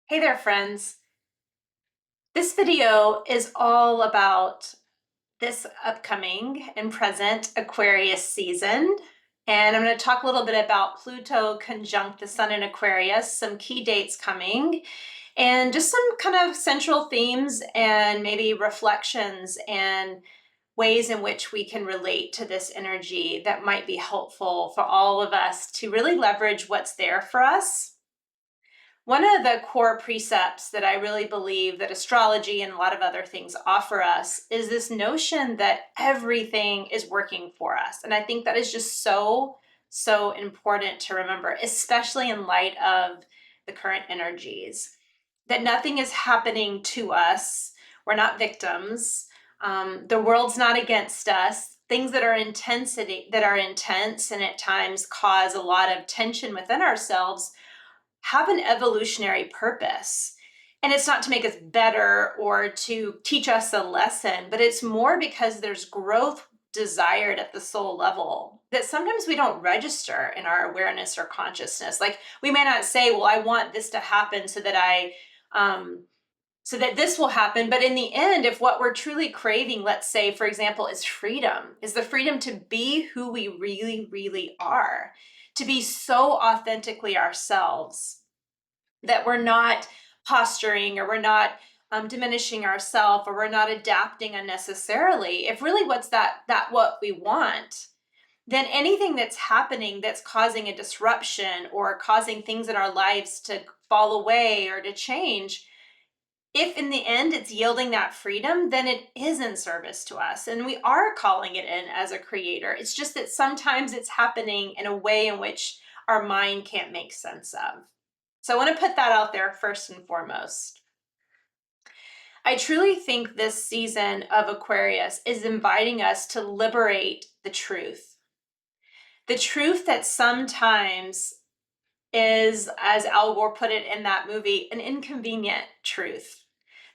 Hey there, friends. This video is all about this upcoming and present Aquarius season. And I'm going to talk a little bit about Pluto conjunct the Sun in Aquarius, some key dates coming, and just some kind of central themes and maybe reflections and ways in which we can relate to this energy that might be helpful for all of us to really leverage what's there for us. One of the core precepts that I really believe that astrology and a lot of other things offer us is this notion that everything is working for us. And I think that is just so important to remember, especially in light of the current energies, that nothing is happening to us. We're not victims. The world's not against us. Things that are intense and at times cause a lot of tension within ourselves have an evolutionary purpose. And it's not to make us better or to teach us a lesson, but it's more because there's growth desired at the soul level that sometimes we don't register in our awareness or consciousness. Like we may not say, well, I want this to happen so that this will happen. But in the end, if what we're truly craving, let's say, for example, is freedom, is the freedom to be who we really are, to be so authentically ourselves that we're not posturing or we're not diminishing ourselves or we're not adapting unnecessarily. If really what's that what we want, then anything that's happening that's causing a disruption or causing things in our lives to fall away or to change, if in the end it's yielding that freedom, then it is in service to us. And we are calling it in as a creator. It's just that sometimes it's happening in a way in which our mind can't make sense of. So I want to put that out there first and foremost. I truly think this season of Aquarius is inviting us to liberate the truth. The truth that sometimes is, as Al Gore put it in that movie, an inconvenient truth.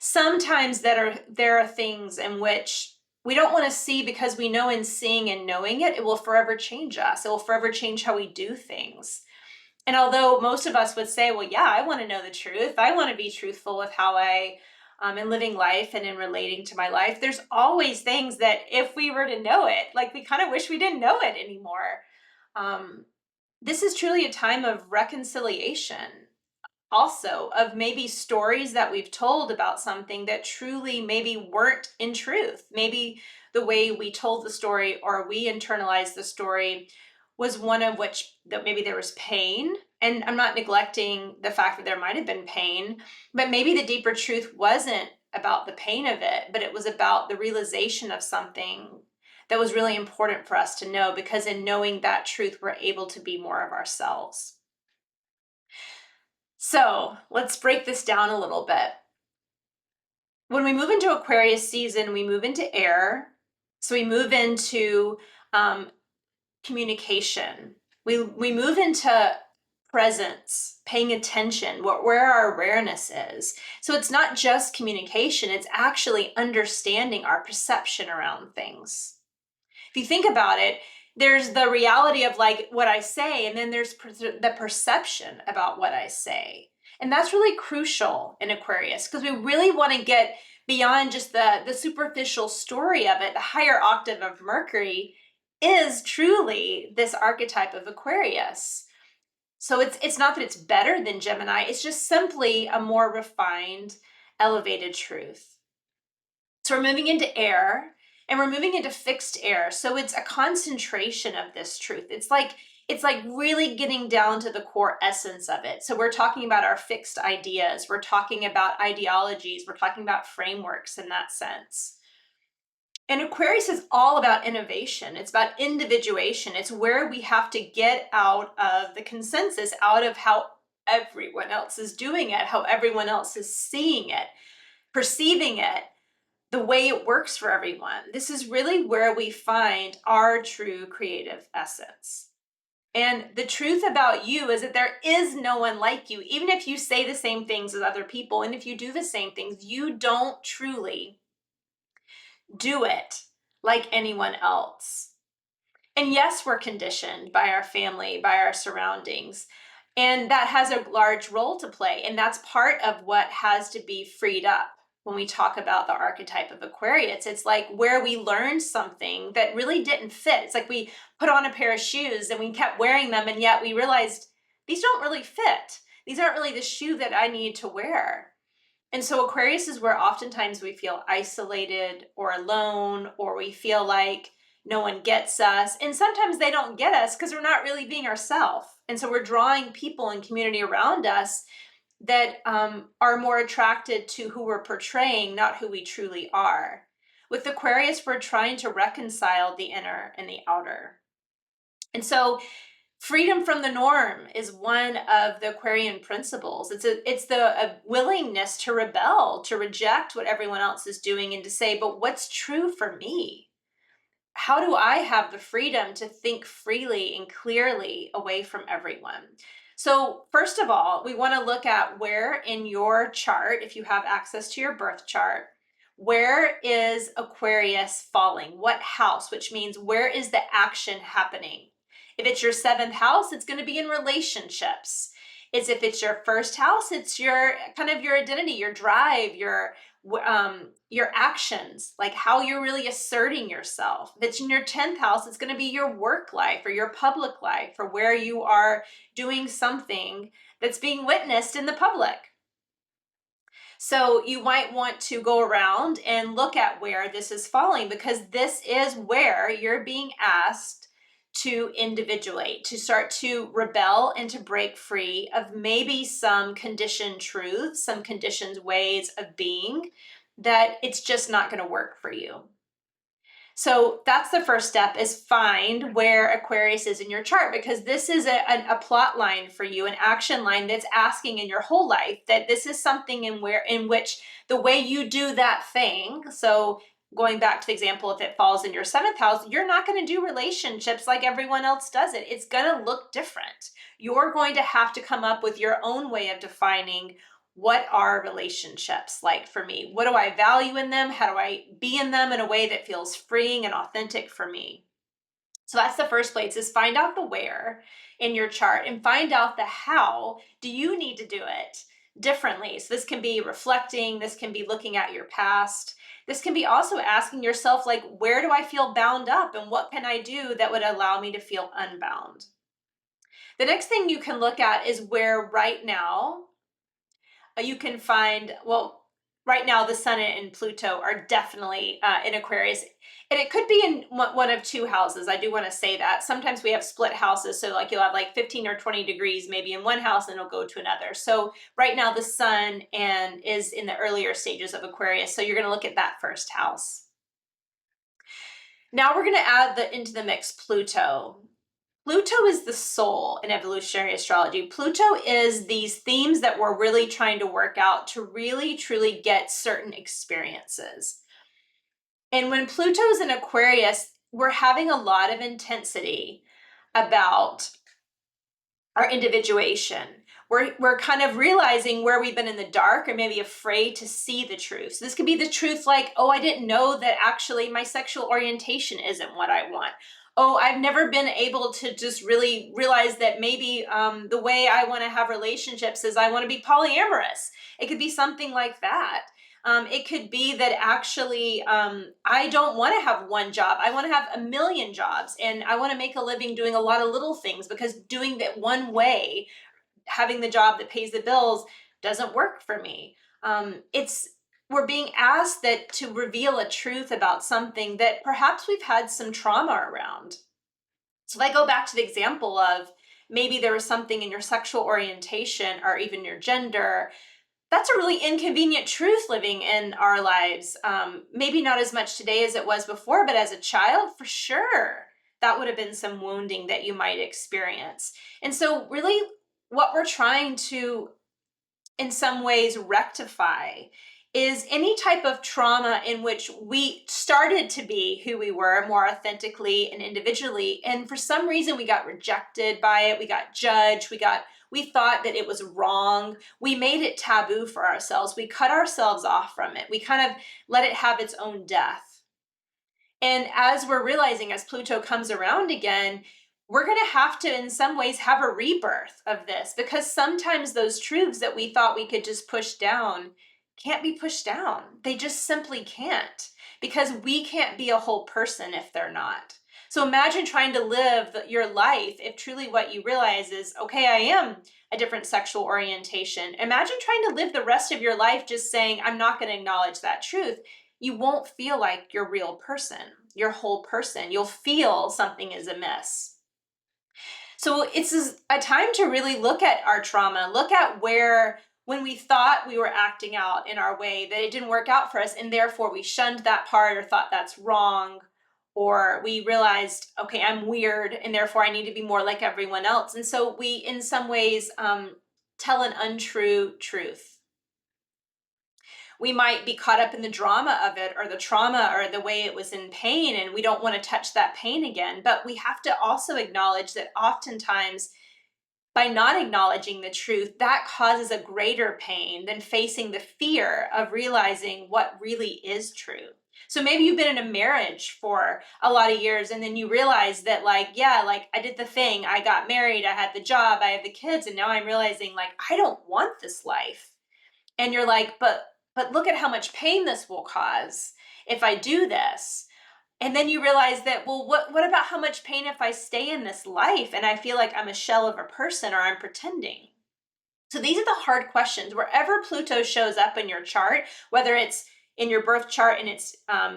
Sometimes there are things in which we don't want to see because we know in seeing and knowing it, it will forever change us. It will forever change how we do things. And although most of us would say, well, yeah, I want to know the truth. I want to be truthful with how I am living life and in relating to my life. There's always things that if we were to know it, like we kind of wish we didn't know it anymore. Um, this is truly a time of reconciliation, also of maybe stories that we've told about something that truly maybe weren't in truth. Maybe the way we told the story or we internalized the story was one of which that maybe there was pain. And I'm not neglecting the fact that there might have been pain, but maybe the deeper truth wasn't about the pain of it, but it was about the realization of something that was really important for us to know, because in knowing that truth, we're able to be more of ourselves. So let's break this down a little bit. When we move into Aquarius season, we move into air. So we move into communication. We move into presence, paying attention, where our awareness is. So it's not just communication, it's actually understanding our perception around things. If you think about it, there's the reality of like what I say, and then there's the perception about what I say. And that's really crucial in Aquarius because we really want to get beyond just the superficial story of it. The higher octave of Mercury is truly this archetype of Aquarius. So it's not that it's better than Gemini, it's just simply a more refined, elevated truth. So we're moving into air and we're moving into fixed air. So it's a concentration of this truth. It's like really getting down to the core essence of it. So we're talking about our fixed ideas. We're talking about ideologies. We're talking about frameworks in that sense. And Aquarius is all about innovation. It's about individuation. It's where we have to get out of the consensus, out of how everyone else is doing it, how everyone else is seeing it, perceiving it, the way it works for everyone. This is really where we find our true creative essence. And the truth about you is that there is no one like you. Even if you say the same things as other people, and if you do the same things, you don't truly do it like anyone else. And yes, we're conditioned by our family, by our surroundings. And that has a large role to play. And that's part of what has to be freed up when we talk about the archetype of Aquarius. It's like where we learned something that really didn't fit. It's like we put on a pair of shoes and we kept wearing them, and yet we realized these don't really fit. These aren't really the shoe that I need to wear. And so Aquarius is where oftentimes we feel isolated or alone, or we feel like no one gets us. And sometimes they don't get us because we're not really being ourselves. And so we're drawing people and community around us that are more attracted to who we're portraying, not who we truly are. With Aquarius, we're trying to reconcile the inner and the outer. And so freedom from the norm is one of the Aquarian principles. It's a willingness to rebel, to reject what everyone else is doing, and to say, but what's true for me? How do I have the freedom to think freely and clearly away from everyone? So first of all, we want to look at where in your chart, if you have access to your birth chart, where is Aquarius falling? What house? Which means where is the action happening? If it's your seventh house, it's going to be in relationships. If it's your first house, it's your kind of your identity, your drive, your actions, like how you're really asserting yourself. If it's in your 10th house, it's going to be your work life or your public life, or where you are doing something that's being witnessed in the public. So you might want to go around and look at where this is falling, because this is where you're being asked to individuate, to start to rebel and to break free of maybe some conditioned truths, some conditioned ways of being, that it's just not going to work for you. So that's the first step, is find where Aquarius is in your chart, because this is a plot line for you, an action line that's asking in your whole life that this is something in which the way you do that thing. So going back to the example, if it falls in your seventh house, you're not going to do relationships like everyone else does it. It's going to look different. You're going to have to come up with your own way of defining, what are relationships like for me? What do I value in them? How do I be in them in a way that feels freeing and authentic for me? So that's the first place, is find out the where in your chart and find out the how do you need to do it differently. So this can be reflecting, this can be looking at your past. This can be also asking yourself, like, where do I feel bound up and what can I do that would allow me to feel unbound? The next thing you can look at is where right now you can find, well, right now the Sun and Pluto are definitely in Aquarius. And it could be in one of two houses. I do want to say that. Sometimes we have split houses. So like you'll have like 15 or 20 degrees maybe in one house and it'll go to another. So right now the Sun is in the earlier stages of Aquarius. So you're going to look at that first house. Now we're going to add into the mix Pluto. Pluto is the soul in evolutionary astrology. Pluto is these themes that we're really trying to work out to really, truly get certain experiences. And when Pluto's in Aquarius, we're having a lot of intensity about our individuation. We're kind of realizing where we've been in the dark, or maybe afraid to see the truth. So this could be the truth like, oh, I didn't know that actually my sexual orientation isn't what I want. Oh, I've never been able to just really realize that maybe the way I want to have relationships is I want to be polyamorous. It could be something like that. It could be that actually I don't want to have one job. I want to have a million jobs, and I want to make a living doing a lot of little things, because doing that one way, having the job that pays the bills, doesn't work for me. We're being asked that to reveal a truth about something that perhaps we've had some trauma around. So if I go back to the example of maybe there was something in your sexual orientation or even your gender, that's a really inconvenient truth living in our lives. Maybe not as much today as it was before, but as a child, for sure, that would have been some wounding that you might experience. And so really what we're trying to, in some ways, rectify is any type of trauma in which we started to be who we were more authentically and individually, and for some reason we got rejected by it, we got judged, we thought that it was wrong, we made it taboo for ourselves, we cut ourselves off from it, we kind of let it have its own death. And as we're realizing, as Pluto comes around again, we're going to have to, in some ways, have a rebirth of this, because sometimes those truths that we thought we could just push down can't be pushed down. They just simply can't, because we can't be a whole person if they're not. So imagine trying to live your life if truly what you realize is, okay, I am a different sexual orientation. Imagine trying to live the rest of your life just saying, I'm not going to acknowledge that truth. You won't feel like your real person, your whole person. You'll feel something is amiss. So it's a time to really look at our trauma, look at where, when we thought we were acting out in our way, that it didn't work out for us, and therefore we shunned that part or thought that's wrong, or we realized, okay, I'm weird, and therefore I need to be more like everyone else. And so we, in some ways, tell an untrue truth. We might be caught up in the drama of it, or the trauma, or the way it was in pain, and we don't want to touch that pain again. But we have to also acknowledge that oftentimes, by not acknowledging the truth, that causes a greater pain than facing the fear of realizing what really is true. So maybe you've been in a marriage for a lot of years, and then you realize that, like, yeah, like, I did the thing, I got married, I had the job, I have the kids, and now I'm realizing, like, I don't want this life. And you're like, but look at how much pain this will cause if I do this. And then you realize that, well, what about how much pain if I stay in this life and I feel like I'm a shell of a person, or I'm pretending? So these are the hard questions. Wherever Pluto shows up in your chart, whether it's in your birth chart and its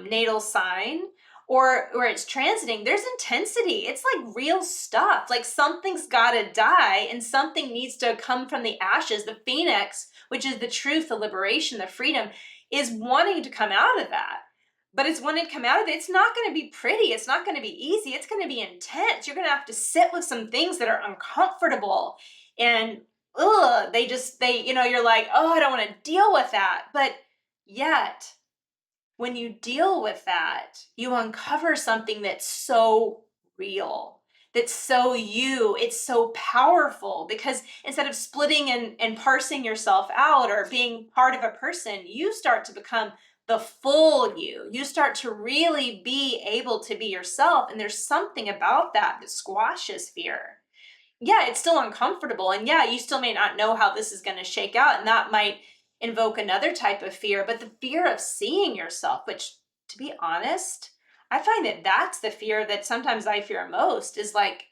natal sign, or it's transiting, there's intensity. It's like real stuff. Like, something's got to die and something needs to come from the ashes. The phoenix, which is the truth, the liberation, the freedom, is wanting to come out of that. But it's wanting to come out of it. It's not going to be pretty. It's not going to be easy. It's going to be intense. You're going to have to sit with some things that are uncomfortable, and you're like, oh, I don't want to deal with that. But yet, when you deal with that, you uncover something that's so real, that's so you, it's so powerful, because instead of splitting and parsing yourself out or being part of a person, you start to become the full you. You start to really be able to be yourself. And there's something about that that squashes fear. Yeah, it's still uncomfortable. And yeah, you still may not know how this is going to shake out. And that might invoke another type of fear, but the fear of seeing yourself, which, to be honest, I find that that's the fear that sometimes I fear most, is like,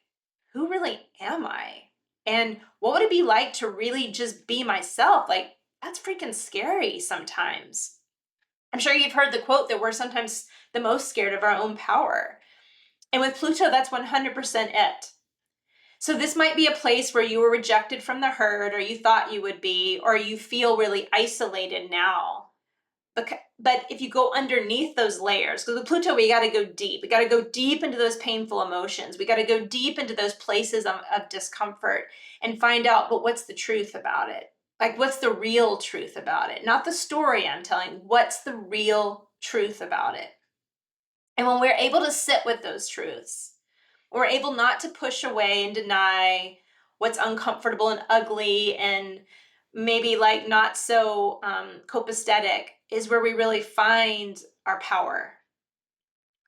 who really am I? And what would it be like to really just be myself? Like, that's freaking scary sometimes. I'm sure you've heard the quote that we're sometimes the most scared of our own power. And with Pluto, that's 100% it. So this might be a place where you were rejected from the herd, or you thought you would be, or you feel really isolated now. But if you go underneath those layers, because with Pluto, we got to go deep. We got to go deep into those painful emotions. We got to go deep into those places of discomfort and find out, but what's the truth about it? Like, what's the real truth about it? Not the story I'm telling. What's the real truth about it? And when we're able to sit with those truths, we're able not to push away and deny what's uncomfortable and ugly and maybe like not so copacetic, is where we really find our power.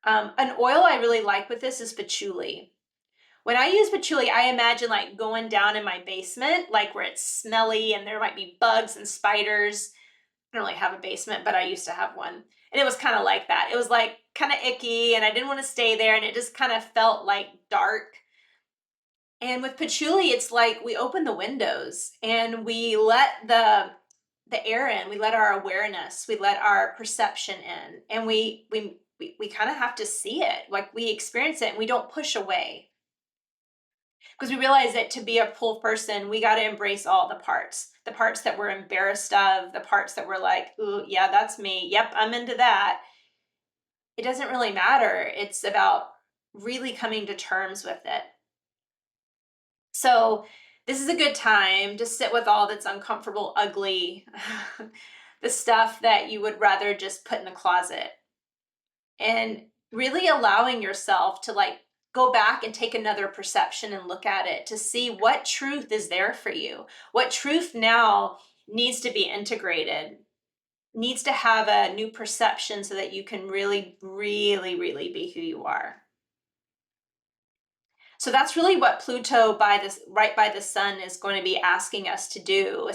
An oil I really like with this is patchouli. When I use patchouli, I imagine like going down in my basement, like where it's smelly and there might be bugs and spiders. I don't really have a basement, but I used to have one. And it was kind of like that. It was like kind of icky, and I didn't want to stay there, and it just kind of felt like dark. And with patchouli, it's like we open the windows and we let the air in, we let our awareness, we let our perception in, and we kind of have to see it, like we experience it, and we don't push away, because we realize that to be a full person, we got to embrace all the parts that we're embarrassed of, the parts that we're like, ooh, yeah, that's me. Yep, I'm into that. It doesn't really matter. It's about really coming to terms with it. So this is a good time to sit with all that's uncomfortable, ugly, the stuff that you would rather just put in the closet, and really allowing yourself to like go back and take another perception and look at it to see what truth is there for you. What truth now needs to be integrated, needs to have a new perception so that you can really, really, really be who you are. So that's really what Pluto by this right by the sun is going to be asking us to do.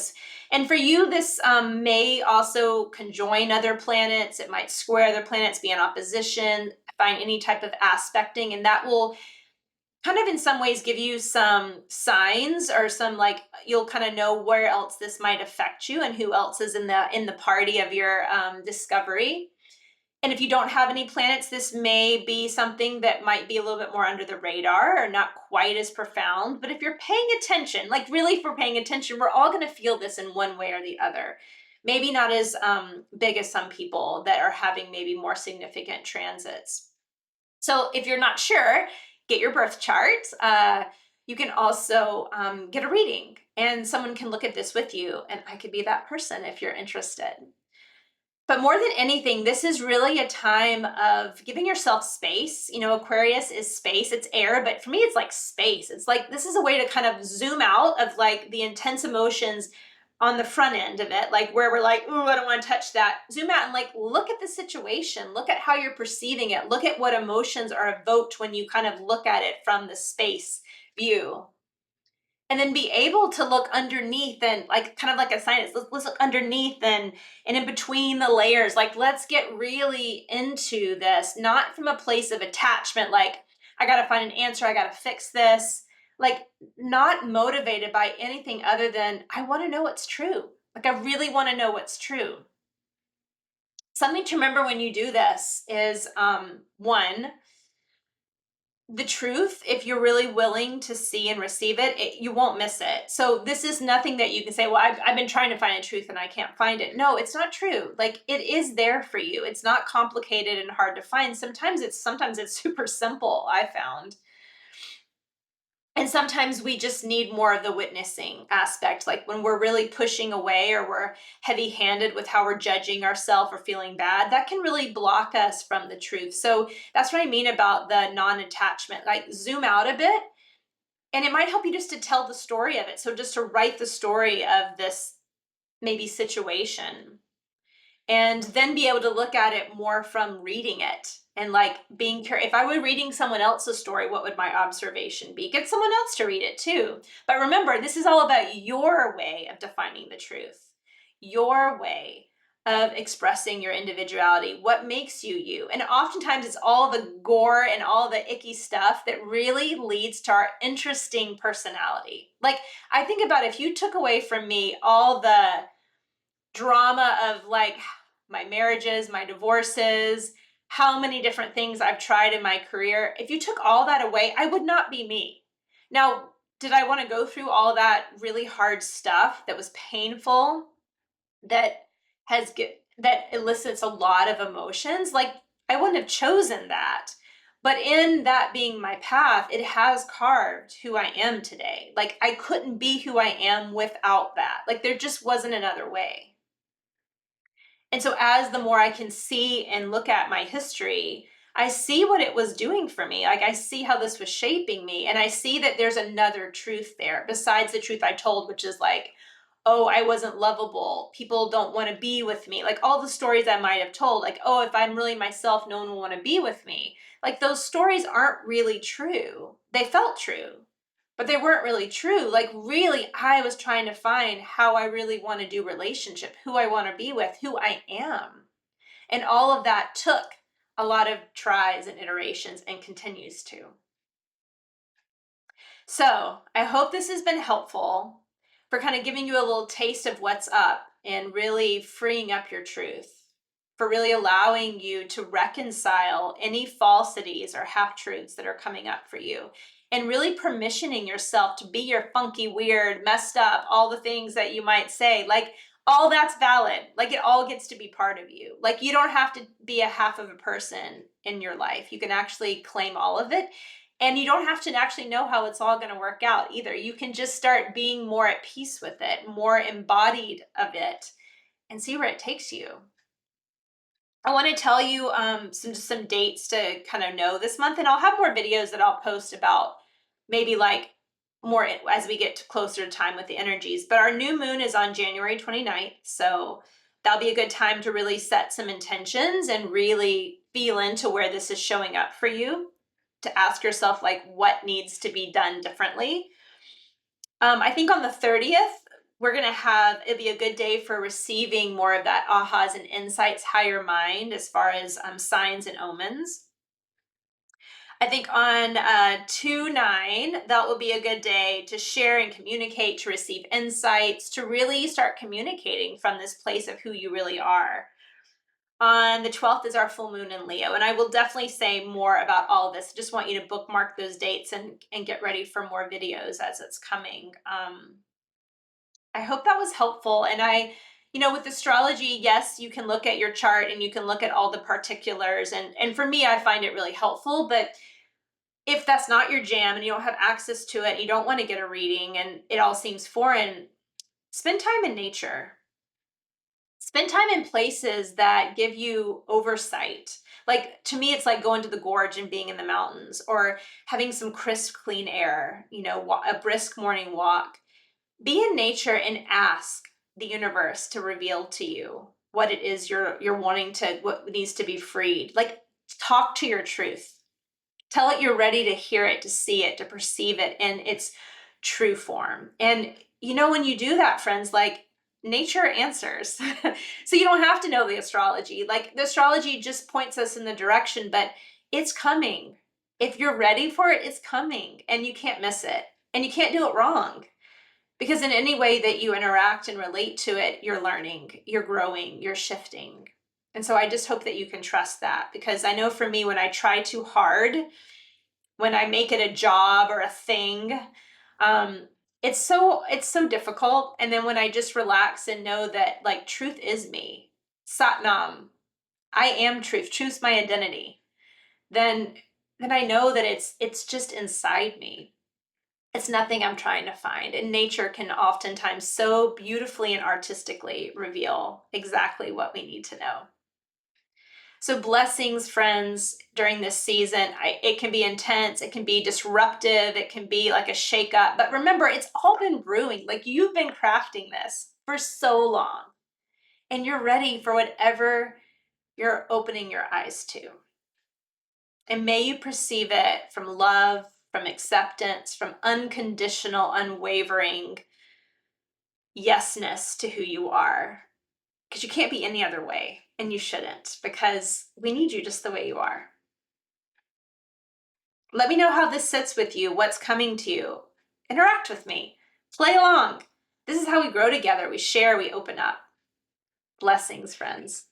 And for you, this may also conjoin other planets. It might square other planets, be in opposition, find any type of aspecting, and that will kind of in some ways give you some signs or some like you'll kind of know where else this might affect you and who else is in the party of your discovery. And if you don't have any planets, this may be something that might be a little bit more under the radar or not quite as profound. But if you're paying attention, like really if we're paying attention, we're all going to feel this in one way or the other. Maybe not as big as some people that are having maybe more significant transits. So if you're not sure, get your birth chart. You can also get a reading and someone can look at this with you, and I could be that person if you're interested. But more than anything, this is really a time of giving yourself space. You know, Aquarius is space, it's air, but for me, it's like space. It's like this is a way to kind of zoom out of like the intense emotions on the front end of it, like where we're like, ooh, I don't want to touch that. Zoom out and like look at the situation, look at how you're perceiving it, look at what emotions are evoked when you kind of look at it from the space view, and then be able to look underneath and like kind of like a scientist, let's look underneath and in between the layers. Like let's get really into this, not from a place of attachment, like I gotta find an answer, I gotta fix this, like not motivated by anything other than I want to know what's true. Like I really want to know what's true. Something to remember when you do this is one, the truth, if you're really willing to see and receive it, you won't miss it. So this is nothing that you can say, well, I've been trying to find a truth and I can't find it. No, it's not true. Like it is there for you. It's not complicated and hard to find. Sometimes it's super simple, I found. And sometimes we just need more of the witnessing aspect, like when we're really pushing away or we're heavy handed with how we're judging ourselves or feeling bad, that can really block us from the truth. So that's what I mean about the non attachment. Like zoom out a bit, and it might help you just to tell the story of it. So just to write the story of this maybe situation, and then be able to look at it more from reading it and like being curious. If I were reading someone else's story, what would my observation be? Get someone else to read it too. But remember, this is all about your way of defining the truth, your way of expressing your individuality, what makes you you. And oftentimes it's all the gore and all the icky stuff that really leads to our interesting personality. Like I think about if you took away from me all the drama of like my marriages, my divorces, how many different things I've tried in my career. If you took all that away, I would not be me. Now, did I want to go through all that really hard stuff that was painful, that that elicits a lot of emotions? Like I wouldn't have chosen that. But in that being my path, it has carved who I am today. Like I couldn't be who I am without that. Like there just wasn't another way. And so as the more I can see and look at my history, I see what it was doing for me. Like I see how this was shaping me. And I see that there's another truth there besides the truth I told, which is like, oh, I wasn't lovable. People don't want to be with me. Like all the stories I might have told, like, oh, if I'm really myself, no one will want to be with me. Like those stories aren't really true. They felt true, but they weren't really true. Like really, I was trying to find how I really want to do relationship, who I want to be with, who I am. And all of that took a lot of tries and iterations and continues to. So I hope this has been helpful for kind of giving you a little taste of what's up and really freeing up your truth, for really allowing you to reconcile any falsities or half truths that are coming up for you, and really permissioning yourself to be your funky, weird, messed up, all the things that you might say. Like, all that's valid. Like, it all gets to be part of you. Like, you don't have to be a half of a person in your life. You can actually claim all of it. And you don't have to actually know how it's all going to work out either. You can just start being more at peace with it, more embodied of it, and see where it takes you. I want to tell you some dates to kind of know this month, and I'll have more videos that I'll post about maybe like more as we get closer to time with the energies. But our new moon is on January 29th, so that'll be a good time to really set some intentions and really feel into where this is showing up for you. to ask yourself, like, what needs to be done differently. I think on the 30th, it'll be a good day for receiving more of that ahas and insights, higher mind, as far as signs and omens. I think on 2/9, that will be a good day to share and communicate, to receive insights, to really start communicating from this place of who you really are. On the 12th is our full moon in Leo, and I will definitely say more about all of this. Just want you to bookmark those dates and get ready for more videos as it's coming. I hope that was helpful. And with astrology, yes, you can look at your chart and you can look at all the particulars. And for me, I find it really helpful. But if that's not your jam and you don't have access to it, you don't want to get a reading and it all seems foreign, spend time in nature. Spend time in places that give you oversight. Like, to me, it's like going to the gorge and being in the mountains, or having some crisp, clean air, a brisk morning walk. Be in nature and ask the universe to reveal to you what it is you're wanting to, what needs to be freed. Like, talk to your truth. Tell it you're ready to hear it, to see it, to perceive it in its true form. And when you do that, friends, like, nature answers. So you don't have to know the astrology. Like, the astrology just points us in the direction, but it's coming. If you're ready for it, it's coming, and you can't miss it. And you can't do it wrong. Because in any way that you interact and relate to it, you're learning, you're growing, you're shifting. And so I just hope that you can trust that, because I know for me, when I try too hard, when I make it a job or a thing, it's so difficult. And then when I just relax and know that, like, truth is me, Satnam, I am truth, truth's my identity, then I know that it's just inside me. It's nothing I'm trying to find. And nature can oftentimes so beautifully and artistically reveal exactly what we need to know. So blessings, friends, during this season. It can be intense, it can be disruptive, it can be like a shakeup. But remember, it's all been brewing. Like, you've been crafting this for so long, and you're ready for whatever you're opening your eyes to. And may you perceive it from love, from acceptance, from unconditional, unwavering yesness to who you are. Because you can't be any other way, and you shouldn't, because we need you just the way you are. Let me know how this sits with you, what's coming to you. Interact with me. Play along. This is how we grow together. We share, we open up. Blessings, friends.